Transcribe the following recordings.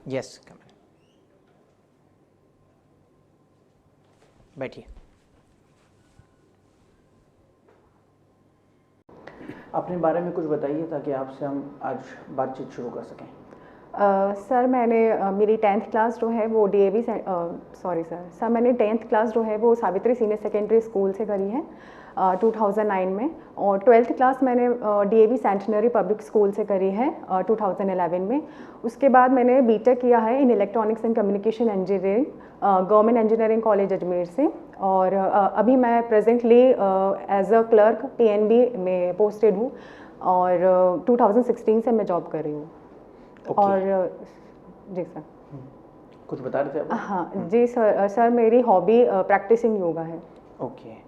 Yes, बैठिए। अपने बारे में कुछ बताइए ताकि आपसे हम आज बातचीत शुरू कर सकें। सर मेरी 10th क्लास जो है वो मैंने 10th क्लास जो है वो सावित्री सीनियर सेकेंडरी स्कूल से करी है 2009 में, और 12th क्लास मैंने DAV सेंटिनरी पब्लिक स्कूल से करी है 2011 में। उसके बाद मैंने बीटेक किया है in electronics and communication engineering government engineering college Ajmer से, और अभी मैं presently as a clerk PNB में पोस्टेड हूँ, और 2016 से मैं जॉब कर रही हूँ। और जी सर, कुछ बता रहे थे आप? हाँ जी सर मेरी हॉबी प्रैक्टिसिंग योगा है। ओके,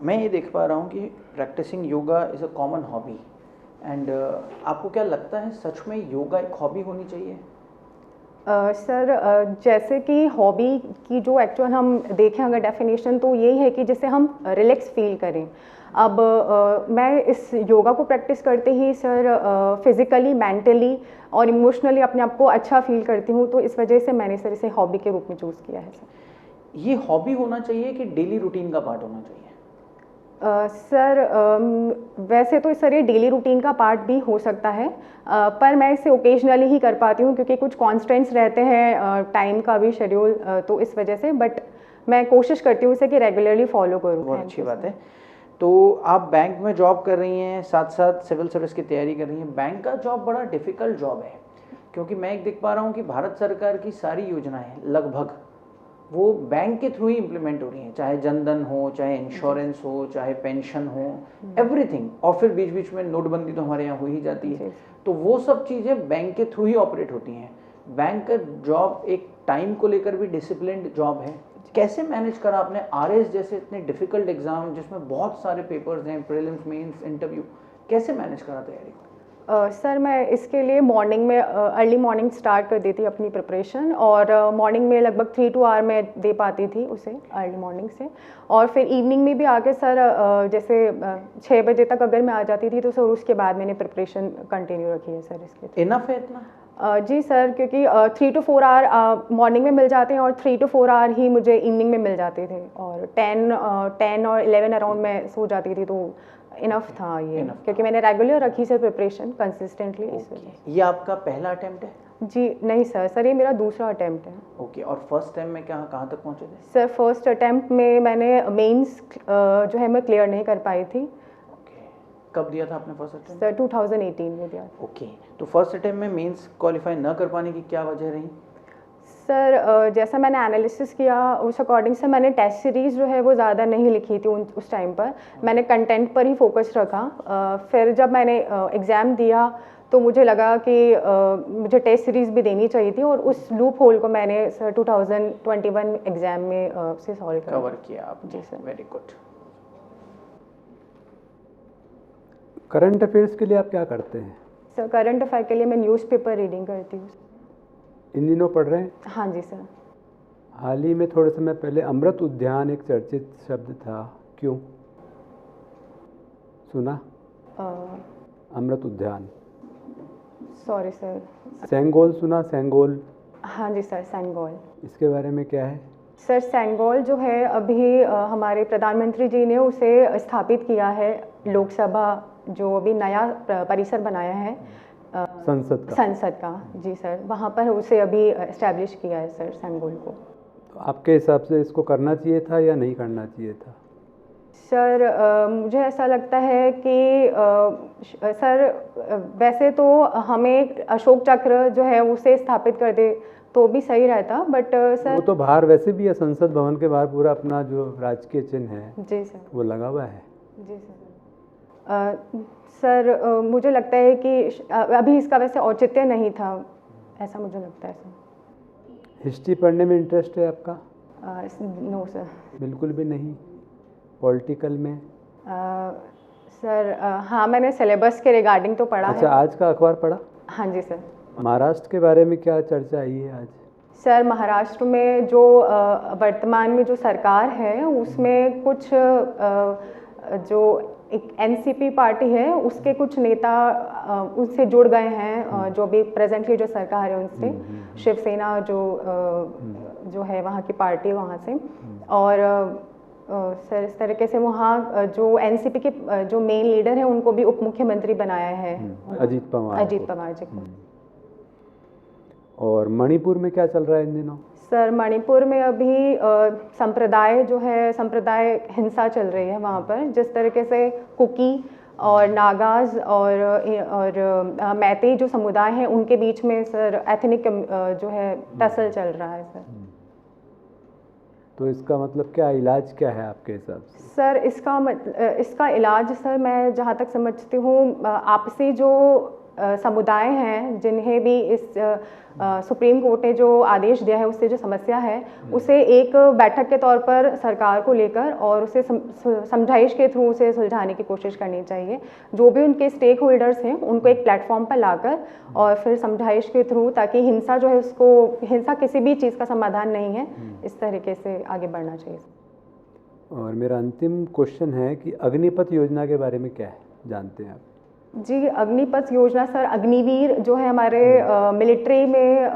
मैं ये देख पा रहा हूँ कि practising yoga is a common hobby, and आपको क्या लगता है सच में योगा एक हॉबी होनी चाहिए? सर जैसे कि हॉबी की जो एक्चुअल हम देखें अगर डेफिनेशन, तो यही है कि जिससे हम रिलैक्स फील करें। अब मैं इस योगा को प्रैक्टिस करते ही सर फिज़िकली, मेंटली और इमोशनली अपने आप को अच्छा फील करती हूँ, तो इस वजह से मैंने सर इसे हॉबी के रूप में चूज़ किया है। सर ये हॉबी होना चाहिए कि डेली रूटीन का पार्ट होना चाहिए? सर वैसे तो सर ये डेली रूटीन का पार्ट भी हो सकता है, पर मैं इसे ओकेजनली ही कर पाती हूँ क्योंकि कुछ कॉन्स्टेंट्स रहते हैं टाइम का भी शेड्यूल, तो इस वजह से, बट मैं कोशिश करती हूँ इसे कि रेगुलरली फॉलो करूँ। बहुत अच्छी बात है। तो आप बैंक में जॉब कर रही हैं, साथ साथ सिविल सर्विस की तैयारी कर रही हैं। बैंक का जॉब बड़ा डिफ़िकल्ट जॉब है, क्योंकि मैं एक देख पा रहा हूँ कि भारत सरकार की सारी योजनाएं लगभग वो बैंक के थ्रू ही इम्प्लीमेंट हो रही हैं, चाहे जनधन हो, चाहे इंश्योरेंस हो, चाहे पेंशन हो, एवरीथिंग। और फिर बीच बीच में नोटबंदी तो हमारे यहाँ हो ही जाती है, तो वो सब चीज़ें बैंक के थ्रू ही ऑपरेट होती हैं। बैंक का जॉब एक टाइम को लेकर भी डिसिप्लिन्ड जॉब है। कैसे मैनेज करा आपने RS जैसे इतने डिफिकल्ट एग्जाम जिसमें बहुत सारे पेपर्स हैं, प्रीलिम्स, मेंस, इंटरव्यू, कैसे मैनेज करा तैयारी को? सर मैं इसके लिए मॉर्निंग में अर्ली मॉर्निंग स्टार्ट कर देती अपनी प्रिपरेशन, और मॉर्निंग में लगभग 3 to 4 आवर में दे पाती थी उसे अर्ली मॉर्निंग से, और फिर इवनिंग में भी आके सर जैसे 6 बजे तक अगर मैं आ जाती थी तो सर उसके बाद मैंने प्रिपरेशन कंटिन्यू रखी है सर इसके। इनफ है इतना? जी सर, क्योंकि 3 to 4 आवर मॉर्निंग में मिल जाते हैं और 3 to 4 आवर ही मुझे इवनिंग में मिल जाते थे, और 10 और 11 अराउंड में सो जाती थी, तो इनफ था ये, क्योंकि मैंने रेगुलर रखी सर प्रिपरेशन कंसिस्टेंटली। ये आपका पहला अटेम्प्ट है? जी नहीं सर ये मेरा दूसरा अटेम्प्ट है। ओके, और फर्स्ट टाइम में कहाँ तक पहुँचे थे? सर फर्स्ट अटेम्प्ट में मैंने मेंस जो है मैं क्लियर नहीं कर पाई थी। कब दिया था आपने फर्स्ट अटेम्प्ट? सर 2018 में दिया। ओके, तो फर्स्ट अटेम्प्ट में मेंस क्वालिफाई न कर पाने की क्या वजह रही? सर जैसा मैंने एनालिसिस किया उस अकॉर्डिंग से मैंने टेस्ट सीरीज़ जो है वो ज़्यादा नहीं लिखी थी उस टाइम पर, मैंने कंटेंट पर ही फोकस रखा। फिर जब मैंने एग्ज़ाम दिया तो मुझे लगा कि मुझे टेस्ट सीरीज़ भी देनी चाहिए थी, और उस लूप होल को मैंने सर 2021 एग्ज़ाम में से सॉल्व कवर किया आप। जी sir, very good. Current affairs के लिए आप क्या करते हैं? सर करंट अफेयर के लिए मैं न्यूज़पेपर रीडिंग करती हूँ। इन दिनों पढ़ रहे हैं? हाँ जी सर। हाल ही में थोड़े समय पहले अमृत उद्यान एक चर्चित शब्द था, क्यों सुना? अमृत उद्यान। Sorry sir. सेंगोल सुना? सेंगोल? हाँ जी सर, सेंगोल। इसके बारे में क्या है? सर सेंगोल जो है अभी हमारे प्रधानमंत्री जी ने उसे स्थापित किया है, लोकसभा जो अभी नया परिसर बनाया है संसद का। जी सर, वहाँ पर उसे अभी एस्टैब्लिश किया है सर सेंगोल को। तो आपके हिसाब से इसको करना चाहिए था या नहीं करना चाहिए था? सर मुझे ऐसा लगता है कि सर वैसे तो हमें अशोक चक्र जो है उसे स्थापित कर दे तो भी सही रहता, बट सर वो तो बाहर वैसे भी है, संसद भवन के बाहर पूरा अपना जो राजकीय चिन्ह है जी सर वो लगा हुआ है। जी सर। सर मुझे लगता है कि अभी इसका वैसे औचित्य नहीं था, ऐसा मुझे लगता है सर। हिस्ट्री पढ़ने में इंटरेस्ट है आपका? नो सर, बिल्कुल भी नहीं। पॉलिटिकल में? सर हाँ मैंने सिलेबस के रिगार्डिंग तो पढ़ा है। अच्छा, आज का अखबार पढ़ा? हाँ जी सर। महाराष्ट्र के बारे में क्या चर्चा आई है आज? सर महाराष्ट्र में जो वर्तमान में जो सरकार है उसमें कुछ जो एक NCP पार्टी है उसके कुछ नेता उनसे जुड़ गए हैं, जो भी प्रेजेंटली जो सरकार है उनसे, शिवसेना जो है वहाँ की पार्टी वहाँ से, और सर इस तरीके से वहाँ जो एनसीपी के जो मेन लीडर हैं उनको भी उप मुख्यमंत्री बनाया है, अजीत पवार जी को। और मणिपुर में क्या चल रहा है इन दिनों? सर मणिपुर में अभी संप्रदाय हिंसा चल रही है वहाँ पर, जिस तरीके से कुकी और नागाज और मैतेई जो समुदाय हैं उनके बीच में सर एथनिक जो है टसल चल रहा है सर। तो इसका मतलब क्या इलाज क्या है आपके हिसाब से? सर इसका इलाज सर मैं जहाँ तक समझती हूँ, आपसी जो समुदाय हैं जिन्हें भी इस सुप्रीम कोर्ट ने जो आदेश दिया है उससे जो समस्या है उसे एक बैठक के तौर पर सरकार को लेकर और उसे समझाइश के थ्रू उसे सुलझाने की कोशिश करनी चाहिए। जो भी उनके स्टेक होल्डर्स हैं उनको एक प्लेटफॉर्म पर लाकर और फिर समझाइश के थ्रू, ताकि हिंसा जो है हिंसा किसी भी चीज़ का समाधान नहीं है, इस तरीके से आगे बढ़ना चाहिए। और मेरा अंतिम क्वेश्चन है कि अग्निपथ योजना के बारे में क्या है, जानते हैं आप? जी, अग्निपथ योजना सर, अग्निवीर जो है हमारे मिलिट्री में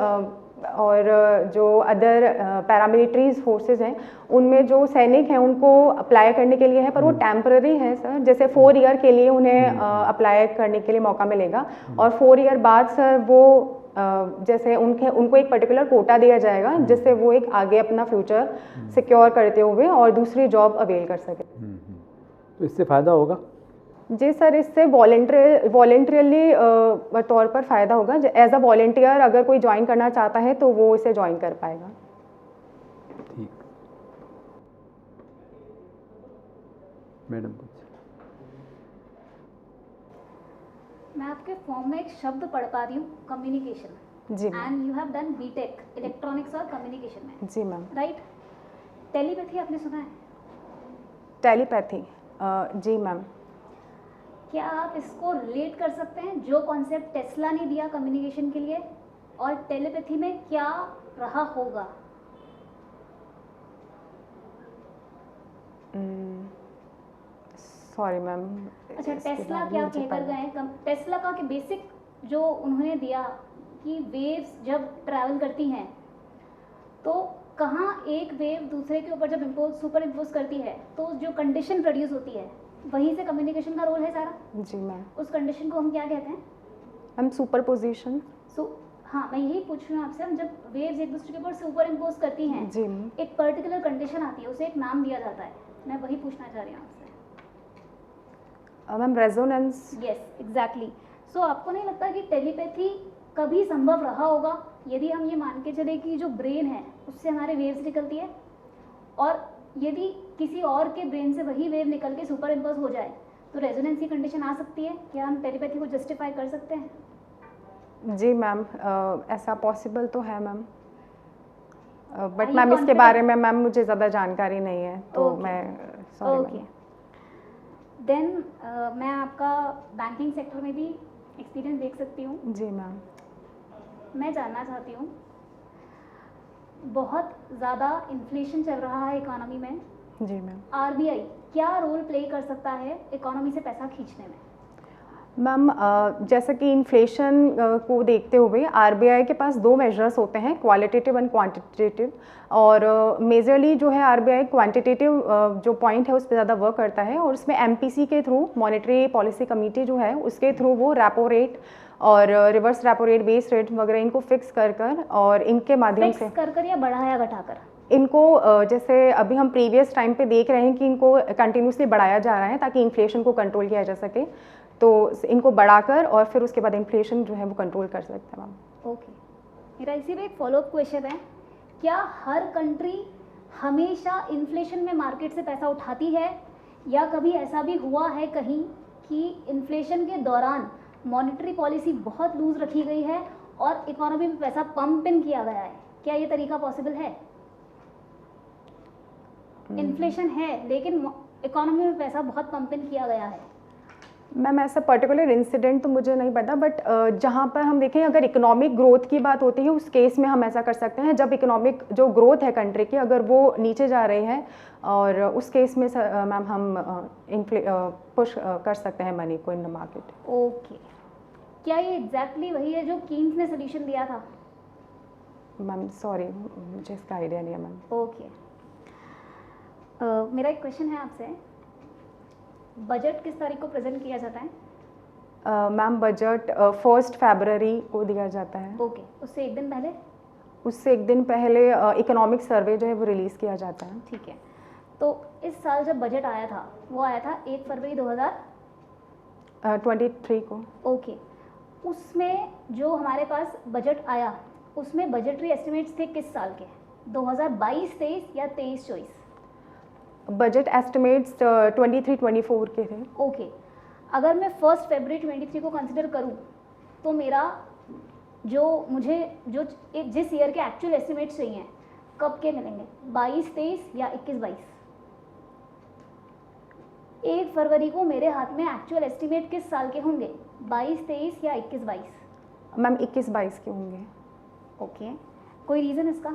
और जो अदर पैरामिलिट्रीज फोर्सेस हैं उनमें जो सैनिक हैं उनको अप्लाई करने के लिए है, पर वो टेम्पररी है सर। जैसे 4 ईयर के लिए उन्हें अप्लाई करने के लिए मौका मिलेगा और 4 ईयर बाद सर वो जैसे उनको एक पर्टिकुलर कोटा दिया जाएगा जिससे वो एक आगे अपना फ्यूचर सिक्योर करते हुए और दूसरी जॉब अवेल कर सके। तो इससे फ़ायदा होगा? जी सर, इससे वॉलेंटरली तौर पर फ़ायदा होगा। एज अ वॉलेंटियर अगर कोई ज्वाइन करना चाहता है तो वो इसे ज्वाइन कर पाएगा। ठीक, मैडम कुछ? मैं आपके फॉर्म में एक शब्द पढ़ पा रही हूँ, कम्युनिकेशन। जी and you have done BTech electronics और कम्युनिकेशन में। जी मैम। राइट। टेलीपैथी आपने सुना है? टेलीपैथी जी मैम। क्या आप इसको रिलेट कर सकते हैं जो कॉन्सेप्ट टेस्ला ने दिया कम्युनिकेशन के लिए, और टेलीपैथी में क्या रहा होगा? Sorry ma'am. अच्छा, टेस्ला क्या कहकर गए? टेस्ला का कि बेसिक जो उन्होंने दिया कि वेव्स जब ट्रैवल करती हैं तो कहाँ एक वेव दूसरे के ऊपर जब सुपर इम्पोज करती है तो जो कंडीशन प्रोड्यूस होती है वहीं से कम्युनिकेशन का रोल है सारा। जी मैम। उस कंडीशन को हम क्या कहते हैं? Ma'am superposition. हाँ, मैं यही पूछ रही हूँ आपसे। हम जब वेव्स एक दूसरे के ऊपर सुपर इम्पोज करती हैं जी, एक पर्टिकुलर कंडीशन आती है, उसे एक नाम दिया जाता है। मैं वही पूछना चाह रही हूँ आपसे। Ma'am resonance. Yes, exactly. So आपको नहीं लगता कि टेलीपैथी कभी संभव रहा होगा यदि हम ये मान के चले कि जो ब्रेन है उससे हमारे वेव्स निकलती है, और यदि किसी और के ब्रेन से वही वेव निकल के सुपर इम्पोज हो जाए तो रेजोनेंस की कंडीशन आ सकती है? क्या हम टेलीपैथी को जस्टिफाई कर सकते हैं? जी मैम, ऐसा पॉसिबल तो है मैम, बट मैम इसके बारे में मैम मुझे ज़्यादा जानकारी नहीं है तो मैं सॉरी। देन मैं आपका बैंकिंग सेक्टर में भी एक्सपीरियंस देख सकती हूँ। जी मैम। मैं जानना चाहती हूँ, बहुत ज़्यादा इन्फ्लेशन चल रहा है इकोनॉमी में। जी मैम। आरबीआई क्या रोल प्ले कर सकता है इकोनॉमी से पैसा खींचने में? मैम जैसे कि इन्फ्लेशन को देखते हुए आरबीआई के पास 2 मेजर्स होते हैं, क्वालिटेटिव एंड क्वांटिटेटिव, और मेजरली जो है आरबीआई क्वांटिटेटिव जो पॉइंट है उस पर ज़्यादा वर्क करता है, और उसमें एमपीसी के थ्रू, मॉनेटरी पॉलिसी कमेटी जो है उसके थ्रू वो रेपो रेट और reverse repo rate, base rate वगैरह इनको फिक्स कर और इनके माध्यम से कर या बढ़ाया घटाकर इनको जैसे अभी हम प्रीवियस टाइम पे देख रहे हैं कि इनको कंटिन्यूसली बढ़ाया जा रहा है ताकि इन्फ्लेशन को कंट्रोल किया जा सके, तो इनको बढ़ाकर और फिर उसके बाद इन्फ्लेशन जो है वो कंट्रोल कर सकते हैं मैम। ओके, मेरा इसी में एक फॉलोअप क्वेश्चन है, क्या हर कंट्री हमेशा इन्फ्लेशन में मार्केट से पैसा उठाती है, या कभी ऐसा भी हुआ है कहीं कि इन्फ्लेशन के दौरान मॉनेटरी पॉलिसी बहुत लूज रखी गई है और इकोनॉमी में पैसा पंप इन किया गया है? क्या ये तरीका पॉसिबल है? इन्फ्लेशन है लेकिन इकोनॉमी में पैसा बहुत पंप इन किया गया है। मैम ऐसा पर्टिकुलर इंसिडेंट तो मुझे नहीं पता, बट जहाँ पर हम देखें अगर इकोनॉमिक ग्रोथ की बात होती है उस केस में हम ऐसा कर सकते हैं, जब इकोनॉमिक जो ग्रोथ है कंट्री की अगर वो नीचे जा रही है, और उस केस में मैम हम पुश कर सकते हैं मनी को इन द मार्केट। ओके, क्या ये एग्जैक्टली वही है जो कीन्स ने सोल्यूशन दिया था? मैम सॉरी, मुझे इसका आइडिया नहीं है मैम। ओके। मेरा एक क्वेश्चन है आपसे, बजट किस तारीख को प्रेजेंट किया जाता है? मैम बजट 1 फरवरी को दिया जाता है। ओके, उससे एक दिन पहले? उससे एक दिन पहले इकोनॉमिक सर्वे जो है वो रिलीज़ किया जाता है। ठीक है, तो इस साल जब बजट आया था वो आया था 1 फरवरी 2023 को। ओके, उसमें जो हमारे पास बजट आया उसमें बजटरी एस्टिमेट्स थे किस साल के? 2022-23 या 23-24? बजट एस्टिमेट्स 23-24 के थे। ओके, अगर मैं 1 फरवरी 23 को कंसिडर करूं तो मेरा मुझे जिस ईयर के एक्चुअल एस्टिमेट्स चाहिए कब के मिलेंगे? 22-23 या 21-22? 1 फरवरी को मेरे हाथ में एक्चुअल एस्टिमेट किस साल के होंगे? 22-23 या 21-22? मैम 21-22 के होंगे। ओके, कोई रीज़न इसका?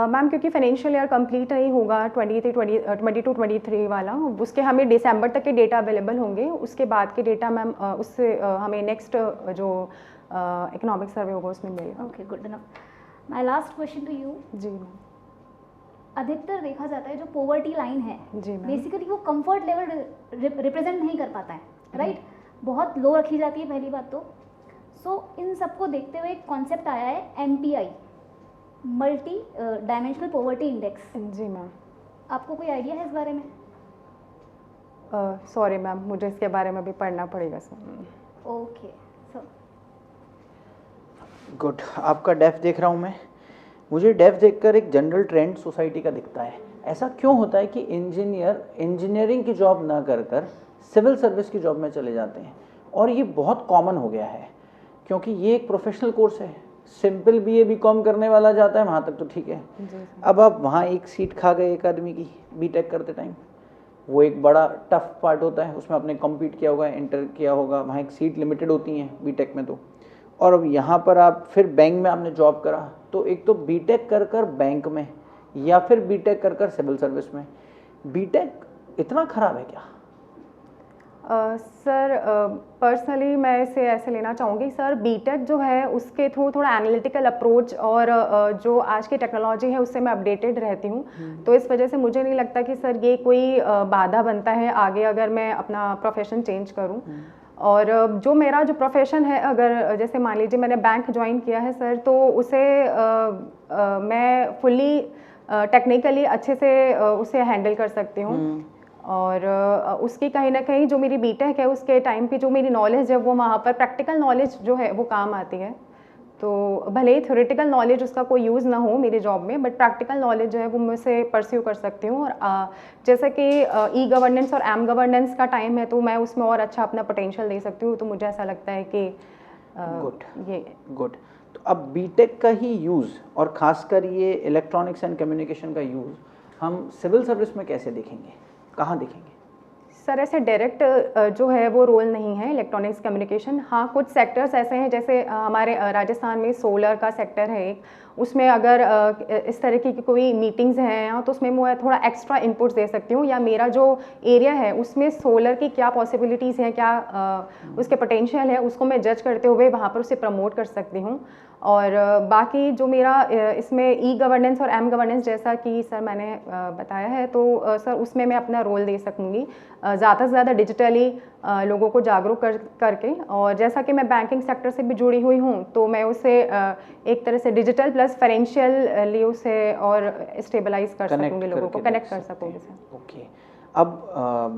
मैम क्योंकि फाइनेंशियल ईयर कंप्लीट नहीं होगा 22-23 वाला, उसके हमें दिसंबर तक के डेटा अवेलेबल होंगे, उसके बाद के डेटा मैम उससे हमें नेक्स्ट जो इकोनॉमिक सर्वे होगा उसमें मिलेगा। Okay, good enough. My last question to you. जी मैम। अधिकतर देखा जाता है जो पोवर्टी लाइन है जी मैम। बेसिकली वो कंफर्ट लेवल रिप्रेजेंट नहीं कर पाता है, राइट? बहुत लो रखी जाती है पहली बात तो। सो इन सबको देखते हुए एक कॉन्सेप्ट आया है MPI, multi dimensional poverty index. जी मैम। आपको कोई आइडिया है इस बारे में? सॉरी मैम, मुझे इसके बारे में भी पढ़ना पड़ेगा सर। Okay, so good. आपका डेफ देख रहा हूँ मैं, मुझे डेफ देखकर एक जनरल ट्रेंड सोसाइटी का दिखता है। ऐसा क्यों होता है कि इंजीनियरिंग की जॉब ना कर कर सिविल सर्विस की जॉब में चले जाते हैं? और ये बहुत कॉमन हो गया है क्योंकि ये एक प्रोफेशनल कोर्स है। सिंपल BA BCom करने वाला जाता है वहाँ तक तो ठीक है। अब आप वहाँ एक सीट खा गए एक आदमी की बीटेक करते टाइम, वो एक बड़ा टफ पार्ट होता है, उसमें आपने कम्पीट किया होगा, एंटर किया होगा, वहाँ एक सीट लिमिटेड होती हैं बीटेक में तो। और अब यहाँ पर आप फिर बैंक में आपने जॉब करा, तो एक तो बीटेक कर कर बैंक में या फिर बीटेक कर कर सिविल सर्विस में, बीटेक इतना ख़राब है क्या? सर पर्सनली मैं इसे ऐसे लेना चाहूँगी सर, बीटेक जो है उसके थ्रू थोड़ा एनालिटिकल अप्रोच और जो आज की टेक्नोलॉजी है उससे मैं अपडेटेड रहती हूँ, तो इस वजह से मुझे नहीं लगता कि सर ये कोई बाधा बनता है आगे अगर मैं अपना प्रोफेशन चेंज करूँ। और जो मेरा जो प्रोफेशन है, अगर जैसे मान लीजिए मैंने बैंक ज्वाइन किया है सर, तो उसे मैं फुल्ली टेक्निकली अच्छे से उसे हैंडल कर सकती हूँ। और उसकी कहीं ना कहीं जो मेरी बीटेक है उसके टाइम पे जो मेरी नॉलेज है वो वहाँ पर प्रैक्टिकल नॉलेज जो है वो काम आती है। तो भले ही थ्योरेटिकल नॉलेज उसका कोई यूज़ ना हो मेरी जॉब में, बट प्रैक्टिकल नॉलेज जो है वो मैं उसे परस्यू कर सकती हूँ। और जैसे कि ई-गवर्नेंस और एम गवर्नेंस का टाइम है तो मैं उसमें और अच्छा अपना पोटेंशियल दे सकती हूँ, तो मुझे ऐसा लगता है कि गुड। तो अब बीटेक का ही यूज़ और ख़ासकर ये इलेक्ट्रॉनिक्स एंड कम्युनिकेशन का यूज़ हम सिविल सर्विस में कैसे देखेंगे, कहाँ देखेंगे? सर ऐसे डायरेक्ट जो है वो रोल नहीं है इलेक्ट्रॉनिक्स कम्युनिकेशन। हाँ, कुछ सेक्टर्स ऐसे हैं जैसे हमारे राजस्थान में सोलर का सेक्टर है एक, उसमें अगर इस तरह की कोई मीटिंग्स हैं तो उसमें मैं थोड़ा एक्स्ट्रा इनपुट्स दे सकती हूँ, या मेरा जो एरिया है उसमें सोलर की क्या पॉसिबिलिटीज़ हैं, क्या उसके पोटेंशियल है, उसको मैं जज करते हुए वहाँ पर उसे प्रमोट कर सकती हूँ। और बाकी जो मेरा इसमें ई-गवर्नेंस और एम गवर्नेंस जैसा कि सर मैंने बताया है, तो सर उसमें मैं अपना रोल दे सकूँगी ज़्यादा से ज़्यादा डिजिटली लोगों को जागरूक करके। और जैसा कि मैं बैंकिंग सेक्टर से भी जुड़ी हुई हूँ तो मैं उसे एक तरह से डिजिटल प्लस फाइनेंशियली उसे और स्टेबलाइज कर सकूँगी, लोगों को कनेक्ट कर सकूँगी सर। ओके। अब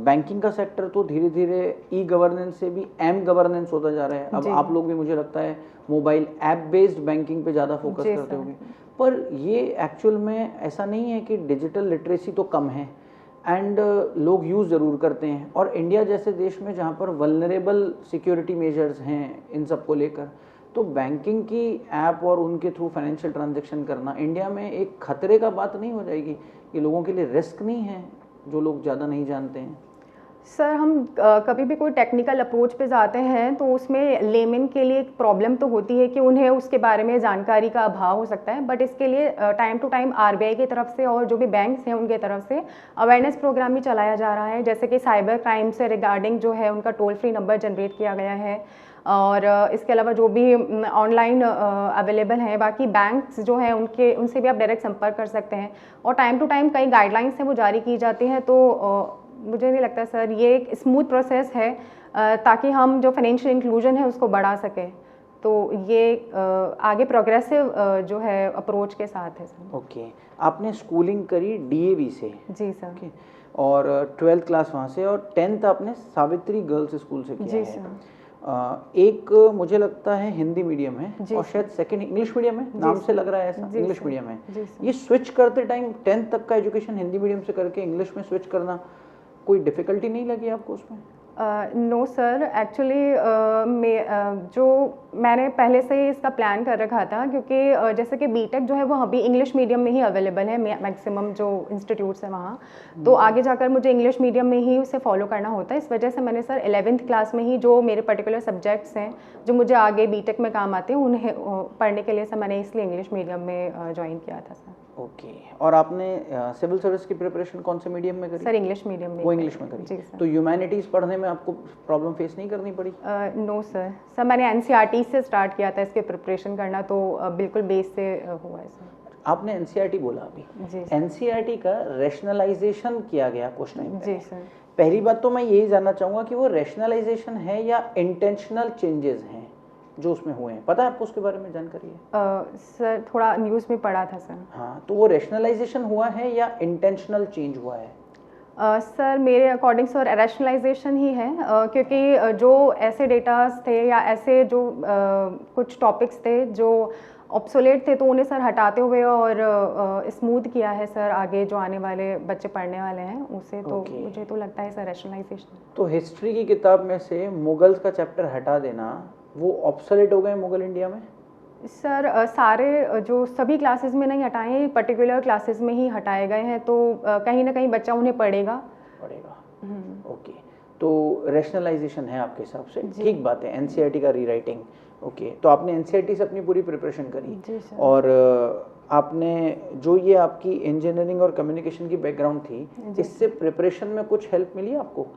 बैंकिंग का सेक्टर तो धीरे धीरे ई गवर्नेंस से भी एम गवर्नेंस होता जा रहा है। अब आप लोग भी मुझे लगता है मोबाइल ऐप बेस्ड बैंकिंग पे ज़्यादा फोकस करते होंगे, पर ये एक्चुअल में ऐसा नहीं है कि डिजिटल लिटरेसी तो कम है एंड लोग यूज़ ज़रूर करते हैं। और इंडिया जैसे देश में जहाँ पर वल्नरेबल सिक्योरिटी मेजर्स हैं इन सब को लेकर, तो बैंकिंग की ऐप और उनके थ्रू फाइनेंशियल ट्रांजैक्शन करना इंडिया में एक खतरे का बात नहीं हो जाएगी? ये लोगों के लिए रिस्क नहीं है जो लोग ज़्यादा नहीं जानते हैं? सर हम कभी भी कोई टेक्निकल अप्रोच पे जाते हैं तो उसमें लेमन के लिए एक प्रॉब्लम तो होती है कि उन्हें उसके बारे में जानकारी का अभाव हो सकता है, बट इसके लिए टाइम टू टाइम RBI की तरफ से और जो भी बैंक्स हैं उनके तरफ से अवेयरनेस प्रोग्राम भी चलाया जा रहा है। जैसे कि साइबर क्राइम से रिगार्डिंग जो है उनका टोल फ्री नंबर जनरेट किया गया है, और इसके अलावा जो भी ऑनलाइन अवेलेबल हैं, बाकी बैंक्स जो हैं उनसे भी आप डायरेक्ट संपर्क कर सकते हैं। और टाइम टू टाइम कई गाइडलाइंस हैं वो जारी की जाती हैं। तो मुझे नहीं लगता सर ये एक स्मूथ प्रोसेस है ताकि हम जो फाइनेंशियल इंक्लूजन है उसको बढ़ा सकें। तो ये आगे प्रोग्रेसिव जो है अप्रोच के साथ है सर। ओके, आपने स्कूलिंग करी डीएवी से? जी सर। ओके, और 12th क्लास वहाँ से, और 10th आपने सावित्री गर्ल्स स्कूल से किया जी है। सर। एक मुझे लगता है हिंदी मीडियम है और शायद सेकंड इंग्लिश मीडियम है, नाम से लग रहा है ऐसा, इंग्लिश मीडियम है। ये स्विच करते टाइम 10th तक का एजुकेशन हिंदी मीडियम से करके इंग्लिश में स्विच करना कोई डिफ़िकल्टी नहीं लगी आपको उसमें? नो सर, एक्चुअली जो मैंने पहले से ही इसका प्लान कर रखा था, क्योंकि जैसे कि बीटेक जो है वो अभी इंग्लिश मीडियम में ही अवेलेबल है, मैक्सिमम जो इंस्टीट्यूट्स हैं वहाँ। तो आगे जाकर मुझे इंग्लिश मीडियम में ही उसे फॉलो करना होता है। इस वजह से मैंने सर 11th क्लास में ही जो मेरे पर्टिकुलर सब्जेक्ट्स हैं जो मुझे आगे बीटेक में काम आते हैं उन्हें पढ़ने के लिए सर मैंने इसलिए इंग्लिश मीडियम में ज्वाइन किया था सर। ओके, और आपने सिविल सर्विस की प्रिपरेशन कौन से मीडियम में करी? सर इंग्लिश मीडियम में। वो इंग्लिश में करी? जी सर। तो ह्यूमैनिटीज़ पढ़ने में आपको प्रॉब्लम फेस नहीं करनी पड़ी? नो सर, मैंने एनसीईआरटी से स्टार्ट किया था इसके प्रिपरेशन करना, तो बिल्कुल बेस से हुआ है सर। आपने एनसीईआरटी बोला अभी। जी। एनसीईआरटी का रैशनलाइजेशन किया गया कुछ टाइम जी सर। पहली बात तो मैं यही जानना चाहूँगा कि वो रैशनलाइजेशन है या इंटेंशनल चेंजेस हैं जो उसमें हुए हैं? पता है आपको उसके बारे में जानकारी है? सर थोड़ा न्यूज़ में पढ़ा था सर। हाँ, तो वो रैशनलाइजेशन हुआ है या इंटेंशनल चेंज हुआ है? सर मेरे अकॉर्डिंग सर रैशनलाइजेशन ही है, क्योंकि जो ऐसे डेटास थे या ऐसे जो कुछ टॉपिक्स थे जो ऑब्सोलेट थे तो उन्हें सर हटाते हुए और स्मूथ किया है सर आगे जो आने वाले बच्चे पढ़ने वाले हैं उसे। तो मुझे तो लगता है सर रैशनलाइजेशन। तो हिस्ट्री की किताब में से मुगल्स का चैप्टर हटा देना, वो ऑब्सोलेट हो गए मुगल इंडिया में? सर सारे जो सभी क्लासेस में नहीं हटाए, पर्टिकुलर क्लासेस में ही हटाए गए हैं, तो कहीं ना कहीं बच्चा उन्हें पढ़ेगा। ओके, तो रैशनलाइजेशन है आपके हिसाब से, ठीक बात है। एनसीईआरटी का रीराइटिंग, ओके, तो आपने एनसीईआरटी से अपनी पूरी प्रिपरेशन करी। जी सर। और आपने जो ये आपकी इंजीनियरिंग और कम्युनिकेशन की बैकग्राउंड थी, इससे प्रिपरेशन में कुछ हेल्प मिली आपको?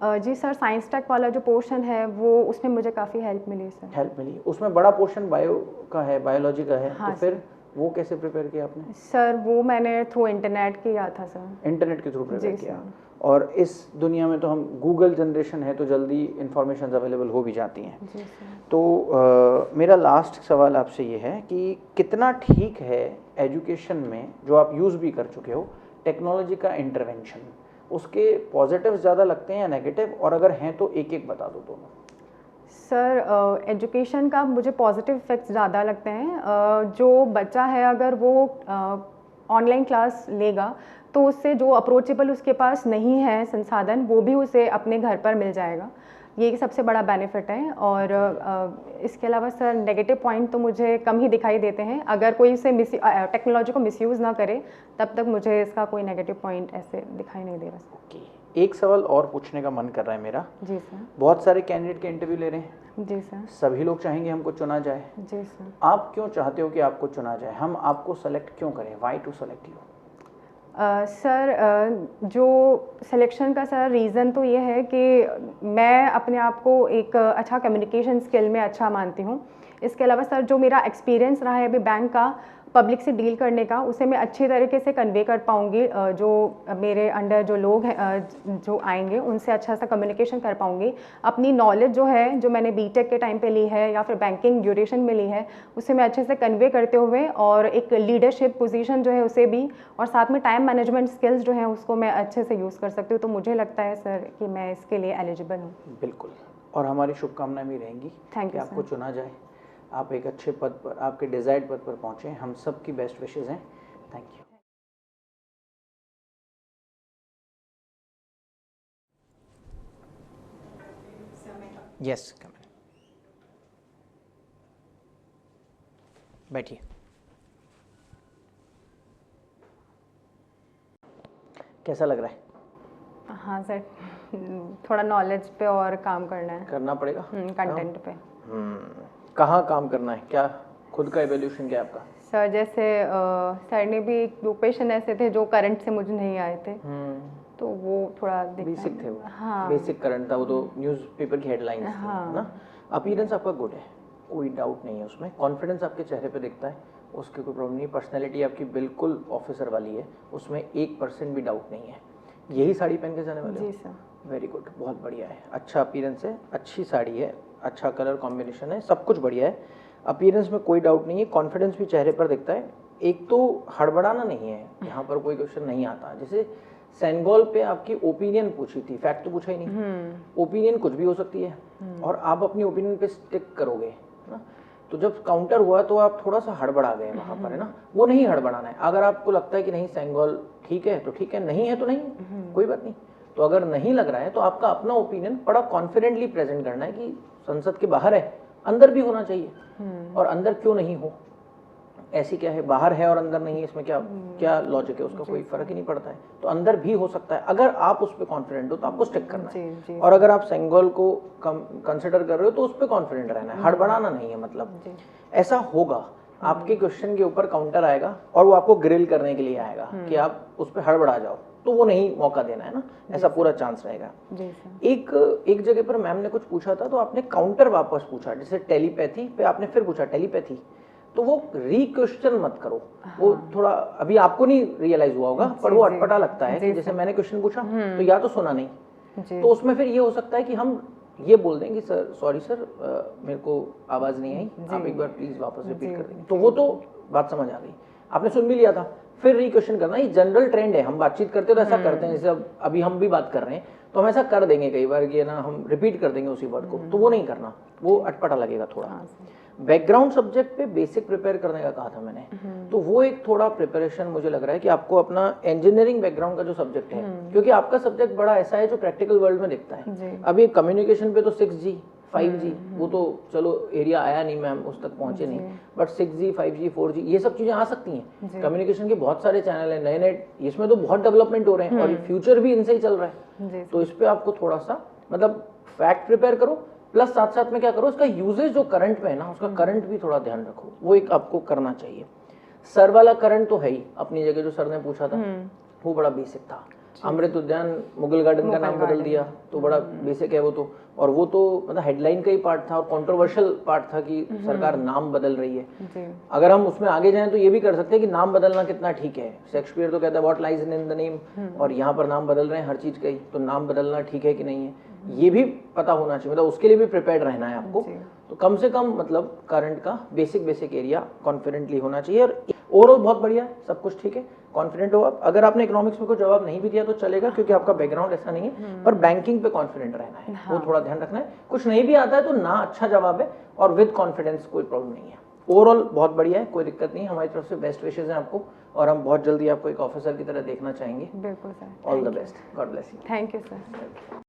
जी सर, साइंस टेक वाला जो पोर्शन है वो उसमें मुझे काफ़ी हेल्प मिली सर। हेल्प मिली, उसमें बड़ा पोर्शन बायो का है, बायोलॉजी का है। हाँ, तो फिर वो कैसे प्रिपेयर किया आपने? सर वो मैंने थ्रू इंटरनेट किया था सर। इंटरनेट के थ्रू प्रिपेयर किया। और इस दुनिया में तो हम गूगल जनरेशन है तो जल्दी इंफॉर्मेशन अवेलेबल हो भी जाती हैं। जी सर। तो मेरा लास्ट सवाल आपसे ये है कि कितना ठीक है एजुकेशन में, जो आप यूज़ भी कर चुके हो, टेक्नोलॉजी का इंटरवेंशन, उसके पॉजिटिव ज़्यादा लगते हैं या नेगेटिव, और अगर हैं तो एक एक बता दो दोनों। सर एजुकेशन का मुझे पॉजिटिव इफ़ेक्ट्स ज़्यादा लगते हैं। जो बच्चा है अगर वो ऑनलाइन क्लास लेगा तो उससे जो अप्रोचेबल उसके पास नहीं है संसाधन वो भी उसे अपने घर पर मिल जाएगा, ये सबसे बड़ा बेनिफिट है। और इसके अलावा सर नेगेटिव पॉइंट तो मुझे कम ही दिखाई देते हैं। अगर कोई इसे टेक्नोलॉजी को मिसयूज़ ना करे तब तक मुझे इसका कोई नेगेटिव पॉइंट ऐसे दिखाई नहीं दे रहा सर। ओके, एक सवाल और पूछने का मन कर रहा है मेरा। जी सर। बहुत सारे कैंडिडेट के इंटरव्यू ले रहे हैं। जी सर। सभी लोग चाहेंगे हमको चुना जाए। जी सर। आप क्यों चाहते हो कि आपको चुना जाए? हम आपको सेलेक्ट क्यों करें? Why to select you? Sir जो सिलेक्शन का सर रीज़न तो ये है कि मैं अपने आप को एक अच्छा कम्युनिकेशन स्किल में अच्छा मानती हूँ। इसके अलावा सर जो मेरा एक्सपीरियंस रहा है अभी बैंक का पब्लिक से डील करने का, उसे मैं अच्छी तरीके से कन्वे कर पाऊँगी। जो मेरे अंडर जो लोग हैं जो आएंगे उनसे अच्छा सा कम्युनिकेशन कर पाऊँगी। अपनी नॉलेज जो है जो मैंने बीटेक के टाइम पे ली है या फिर बैंकिंग ड्यूरेशन में ली है उसे मैं अच्छे से कन्वे करते हुए और एक लीडरशिप पोजीशन जो है उसे भी, और साथ में टाइम मैनेजमेंट स्किल्स जो हैं उसको मैं अच्छे से यूज़ कर सकती हूँ। तो मुझे लगता है सर कि मैं इसके लिए एलिजिबल हूँ। बिल्कुल, और हमारी शुभकामनाएं भी रहेंगी थैंक कि यू आपको चुना जाए, आप एक अच्छे पद पर, आपके डिज़ायर्ड पद पर पहुँचें। हम सब की बेस्ट विशेज़ हैं। Thank you. यस, कम बैठिए। कैसा लग रहा है? हाँ सर, थोड़ा नॉलेज पे और काम करना है, करना पड़ेगा कंटेंट पे। कहाँ काम करना है? क्या खुद का इवैल्यूएशन क्या है आपका? सर जैसे सर ने भी दो क्वेश्चन ऐसे थे जो करंट से मुझे नहीं आए थे, तो वो थोड़ा बेसिक थे वो। हाँ बेसिक करंट था वो, तो न्यूज़पेपर की हेडलाइंस थी, हाँ। है ना? अपीयरेंस आपका गुड है, कोई डाउट नहीं है उसमें। कॉन्फिडेंस आपके चेहरे पे दिखता है, उसकी कोई प्रॉब्लम नहीं। पर्सनैलिटी आपकी बिल्कुल ऑफिसर वाली है, उसमें 1% भी डाउट नहीं है। यही साड़ी पहन के जाने वाले जी हो? सर। वेरी गुड, बहुत बढ़िया है। अच्छा अपीयरेंस है, अच्छी साड़ी है, अच्छा कलर कॉम्बिनेशन है, सब कुछ बढ़िया है। अपीयरेंस में कोई डाउट नहीं है, कॉन्फिडेंस भी चेहरे पर दिखता है। एक तो हड़बड़ाना नहीं है, यहाँ पर कोई क्वेश्चन नहीं आता। जैसे सेनेगल पे आपकी ओपिनियन पूछी थी, फैक्ट तो पूछा ही नहीं। ओपिनियन कुछ भी हो सकती है और आप अपनी ओपिनियन पे स्टिक करोगे ना। तो जब काउंटर हुआ तो आप थोड़ा सा हड़बड़ा गए वहाँ पर, है ना। वो नहीं हड़बड़ाना है। अगर आपको लगता है कि नहीं सेनेगल ठीक है तो ठीक है, नहीं है तो नहीं, कोई बात नहीं। तो अगर नहीं लग रहा है तो आपका अपना ओपिनियन बड़ा कॉन्फिडेंटली प्रेजेंट करना है कि संसद के बाहर है, अंदर भी होना चाहिए। और अंदर क्यों नहीं हो, ऐसी क्या है, बाहर है और अंदर नहीं है, इसमें क्या क्या लॉजिक है, उसका कोई फर्क ही नहीं पड़ता है। तो अंदर भी हो सकता है। अगर आप उस पर कॉन्फिडेंट हो तो आपको स्टिक करना है। और अगर आप सेनेगल को कंसिडर कर रहे हो तो उस पर कॉन्फिडेंट रहना है, हड़बड़ाना नहीं है। मतलब ऐसा होगा, आपके क्वेश्चन के ऊपर काउंटर आएगा और वो आपको ग्रिल करने के लिए आएगा कि आप उस पर हड़बड़ा जाओ, तो वो नहीं मौका देना है ना, ऐसा पूरा चांस रहेगा। एक जगह पर मैम ने कुछ पूछा था तो आपने काउंटर वापस पूछा, जैसे टेलीपैथी पे आपने फिर पूछा टेलीपैथी, तो वो री-क्वेश्चन मत करो। वो थोड़ा अभी आपको नहीं रियलाइज हुआ होगा, पर वो अटपटा लगता है कि जैसे मैंने क्वेश्चन पूछा तो या तो सुना नहीं, तो उसमें फिर ये हो सकता है कि हम ये बोल दें कि सर सॉरी सर, मेरे को आवाज़ नहीं आई, आप एक बार प्लीज़ वापस रिपीट कर देंगे। तो वो तो बात समझ आ गई, आपने सुन भी लिया था। फिर री-क्वेश्चन करना ये जनरल ट्रेंड है, हम बातचीत करते तो ऐसा करते हैं। जैसे अभी हम भी बात कर रहे हैं तो हम ऐसा कर देंगे कई बार कि ना हम रिपीट कर देंगे उसी वर्ड को, तो वो नहीं करना, वो अटपटा लगेगा थोड़ा। बैकग्राउंड सब्जेक्ट पे बेसिक प्रिपेयर करने का कहा था मैंने, तो वो एक थोड़ा प्रिपरेशन मुझे लग रहा है कि आपको अपना इंजीनियरिंग बैकग्राउंड का जो सब्जेक्ट है, क्योंकि आपका सब्जेक्ट बड़ा ऐसा है जो प्रैक्टिकल वर्ल्ड में दिखता है। अभी कम्युनिकेशन पे तो 6G 5G वो तो चलो एरिया आया नहीं, मैम उस तक पहुंचे नहीं, बट 6G 5G 4G ये सब चीजें आ सकती हैं। कम्युनिकेशन के बहुत सारे चैनल हैं, नए नए, इसमें तो बहुत डेवलपमेंट हो रहे हैं और फ्यूचर भी इनसे ही चल रहा है। तो इस पे आपको थोड़ा सा मतलब फैक्ट प्रिपेयर करो, प्लस साथ साथ में क्या करो, उसका यूजेज जो करंट में है ना, उसका करंट भी थोड़ा ध्यान रखो, वो एक आपको करना चाहिए। सर वाला करंट तो है ही अपनी जगह, जो सर ने पूछा था वो बड़ा बेसिक था। अमृत उद्यान मुगल गार्डन का नाम बदल दिया तो बड़ा बेसिक है वो तो, और वो तो मतलब हेडलाइन का ही पार्ट था और कंट्रोवर्शियल पार्ट था कि सरकार नाम बदल रही है। अगर हम उसमें आगे जाएं तो ये भी कर सकते हैं कि नाम बदलना कितना ठीक है। शेक्सपियर तो कहता है what lies in the name, और यहाँ पर नाम बदल रहे हैं हर चीज का ही, तो नाम बदलना ठीक है कि नहीं है, ये भी पता होना चाहिए। मतलब उसके लिए भी प्रिपेयर्ड रहना है आपको। तो कम से कम मतलब करंट का बेसिक एरिया कॉन्फिडेंटली होना चाहिए। और ओवरऑल बहुत बढ़िया है, सब कुछ ठीक है, कॉन्फिडेंट हो आप। अगर आपने इकोनॉमिक्स में कोई जवाब नहीं भी दिया तो चलेगा, क्योंकि आपका बैकग्राउंड ऐसा नहीं है, पर बैंकिंग पे कॉन्फिडेंट रहना है, वो थोड़ा ध्यान रखना है। कुछ नहीं भी आता है तो ना अच्छा जवाब है, और विद कॉन्फिडेंस कोई प्रॉब्लम नहीं है। ओवरऑल बहुत बढ़िया है, कोई दिक्कत नहीं है। हमारी तरफ से बेस्ट विशेज हैं आपको, और हम बहुत जल्दी आपको एक ऑफिसर की तरह देखना चाहेंगे। बिल्कुल sir, all the best, God bless you. Thank you sir.